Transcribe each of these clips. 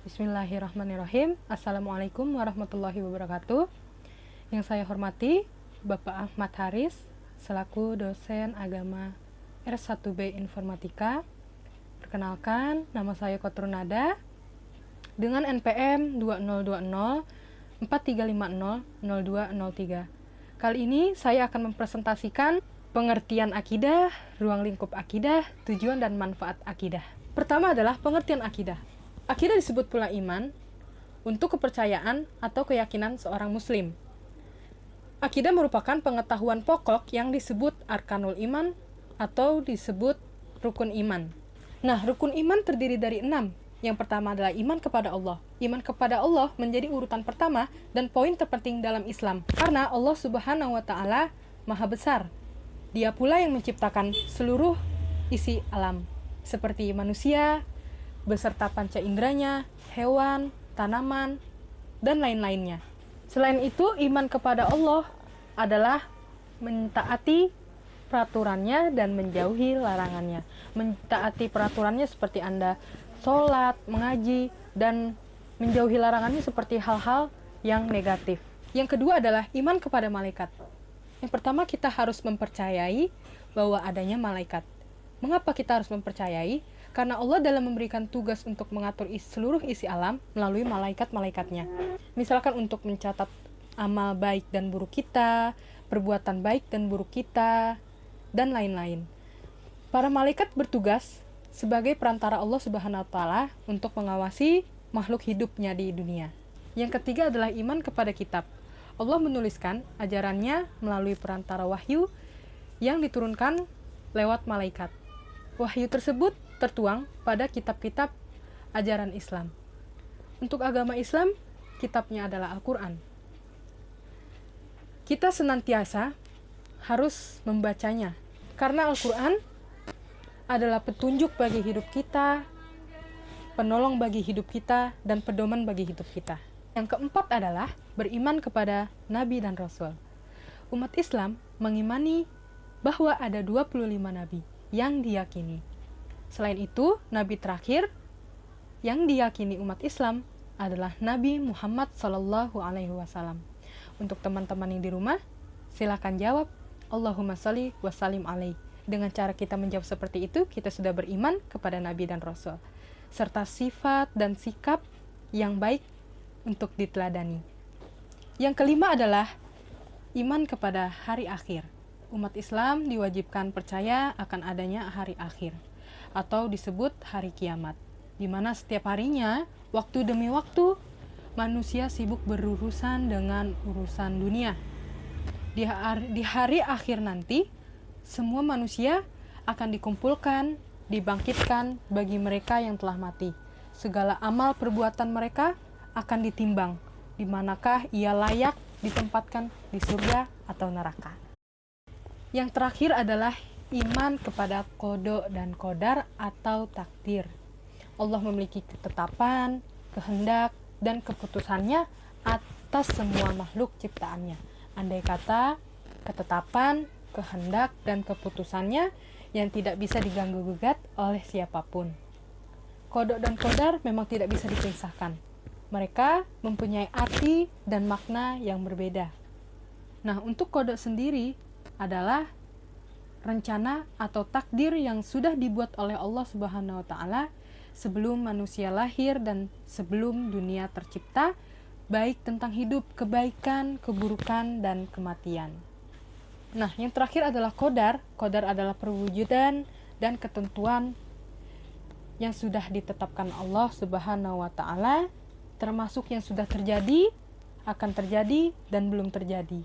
Bismillahirrahmanirrahim. Assalamualaikum warahmatullahi wabarakatuh. Yang saya hormati Bapak Ahmad Haris selaku dosen agama R1B Informatika. Perkenalkan, nama saya Kotrunada dengan NPM 2020 4350 0203. Kali ini saya akan mempresentasikan pengertian akidah, ruang lingkup akidah, tujuan dan manfaat akidah. Pertama adalah pengertian akidah. Akidah disebut pula iman untuk kepercayaan atau keyakinan seorang muslim. Akidah merupakan pengetahuan pokok yang disebut arkanul iman atau disebut rukun iman. Nah, rukun iman terdiri dari 6. Yang pertama adalah iman kepada Allah. Iman kepada Allah menjadi urutan pertama dan poin terpenting dalam Islam. Karena Allah Subhanahu wa Ta'ala Maha Besar. Dia pula yang menciptakan seluruh isi alam, seperti manusia, beserta panca inderanya, hewan, tanaman, dan lain-lainnya. Selain itu, iman kepada Allah adalah mentaati peraturannya dan menjauhi larangannya. Mentaati peraturannya seperti Anda sholat, mengaji, dan menjauhi larangannya seperti hal-hal yang negatif. Yang kedua adalah iman kepada malaikat. Yang pertama, kita harus mempercayai bahwa adanya malaikat. Mengapa kita harus mempercayai? Karena Allah dalam memberikan tugas untuk mengatur seluruh isi alam melalui malaikat-malaikatnya. Misalkan untuk mencatat amal baik dan buruk kita, perbuatan baik dan buruk kita, dan lain-lain. Para malaikat bertugas sebagai perantara Allah Subhanahu wa Ta'ala untuk mengawasi makhluk hidupnya di dunia. Yang ketiga adalah iman kepada kitab. Allah menuliskan ajarannya melalui perantara wahyu yang diturunkan lewat malaikat. Wahyu tersebut tertuang pada kitab-kitab ajaran Islam. Untuk agama Islam, kitabnya adalah Al-Quran. Kita senantiasa harus membacanya, karena Al-Quran adalah petunjuk bagi hidup kita, penolong bagi hidup kita, dan pedoman bagi hidup kita. Yang keempat adalah beriman kepada Nabi dan Rasul. Umat Islam mengimani bahwa ada 25 Nabi yang diyakini. Selain itu, Nabi terakhir yang diyakini umat Islam adalah Nabi Muhammad SAW. Untuk teman-teman yang di rumah, silakan jawab Allahumma sholli wa sallim alaih. Dengan cara kita menjawab seperti itu, kita sudah beriman kepada Nabi dan Rasul, serta sifat dan sikap yang baik untuk diteladani. Yang kelima adalah iman kepada hari akhir. Umat Islam diwajibkan percaya akan adanya hari akhir, atau disebut hari kiamat, di mana setiap harinya, waktu demi waktu, manusia sibuk berurusan dengan urusan dunia. Di hari akhir nanti, semua manusia akan dikumpulkan, dibangkitkan bagi mereka yang telah mati. Segala amal perbuatan mereka akan ditimbang, di manakah ia layak ditempatkan di surga atau neraka. Yang terakhir adalah iman kepada qada dan qadar atau takdir. Allah memiliki ketetapan, kehendak, dan keputusannya atas semua makhluk ciptaannya. Andai kata ketetapan, kehendak, dan keputusannya yang tidak bisa diganggu-gugat oleh siapapun. Qada dan qadar memang tidak bisa dipisahkan. Mereka mempunyai arti dan makna yang berbeda. Nah, untuk qada sendiri adalah rencana atau takdir yang sudah dibuat oleh Allah Subhanahu wa Ta'ala sebelum manusia lahir dan sebelum dunia tercipta, baik tentang hidup, kebaikan, keburukan, dan kematian. Nah, yang terakhir adalah qadar. Qadar adalah perwujudan dan ketentuan yang sudah ditetapkan Allah Subhanahu wa Ta'ala, termasuk yang sudah terjadi, akan terjadi, dan belum terjadi.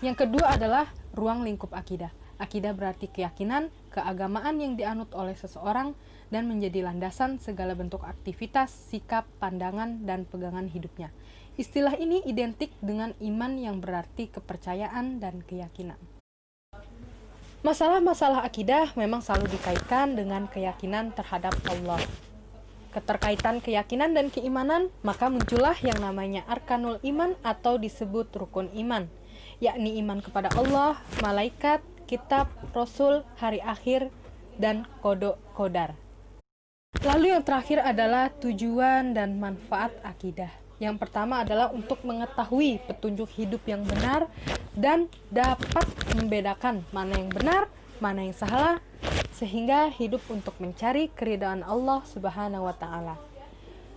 Yang kedua adalah ruang lingkup akidah. Akidah berarti keyakinan, keagamaan yang dianut oleh seseorang dan menjadi landasan segala bentuk aktivitas, sikap, pandangan, dan pegangan hidupnya. Istilah ini identik dengan iman yang berarti kepercayaan dan keyakinan. Masalah-masalah akidah memang selalu dikaitkan dengan keyakinan terhadap Allah. Keterkaitan keyakinan dan keimanan, maka muncullah yang namanya arkanul iman atau disebut rukun iman, yakni iman kepada Allah, malaikat, kitab, rasul, hari akhir, dan qada qadar. Lalu yang terakhir adalah tujuan dan manfaat akidah. Yang pertama adalah untuk mengetahui petunjuk hidup yang benar dan dapat membedakan mana yang benar, mana yang salah, sehingga hidup untuk mencari keridhaan Allah Subhanahu wa taala.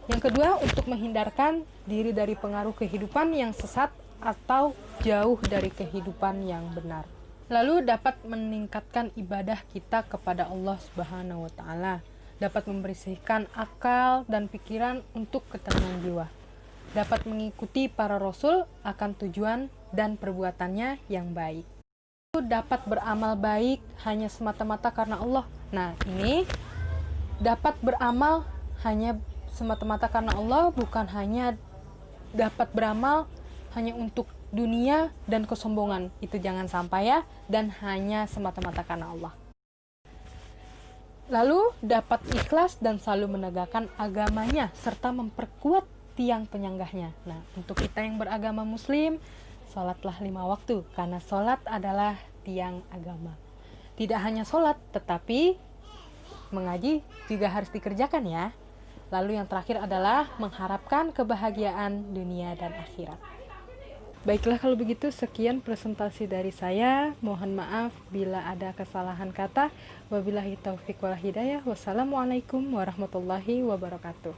Yang kedua, untuk menghindarkan diri dari pengaruh kehidupan yang sesat atau jauh dari kehidupan yang benar. Lalu dapat meningkatkan ibadah kita kepada Allah Subhanahu wa taala, dapat membersihkan akal dan pikiran untuk ketenangan jiwa, dapat mengikuti para rasul akan tujuan dan perbuatannya yang baik. Dapat beramal baik hanya semata-mata karena Allah. Nah, ini dapat beramal hanya semata-mata karena Allah, bukan hanya dapat beramal hanya untuk dunia dan kesombongan. Itu jangan sampai ya, dan hanya semata-mata karena Allah. Lalu dapat ikhlas dan selalu menegakkan agamanya serta memperkuat tiang penyanggahnya. Nah, untuk kita yang beragama muslim, sholatlah 5 waktu, karena sholat adalah tiang agama. Tidak hanya sholat, tetapi mengaji juga harus dikerjakan ya. Lalu yang terakhir adalah mengharapkan kebahagiaan dunia dan akhirat. Baiklah kalau begitu, sekian presentasi dari saya. Mohon maaf bila ada kesalahan kata. Wabillahi taufiq wal hidayah. Wassalamualaikum warahmatullahi wabarakatuh.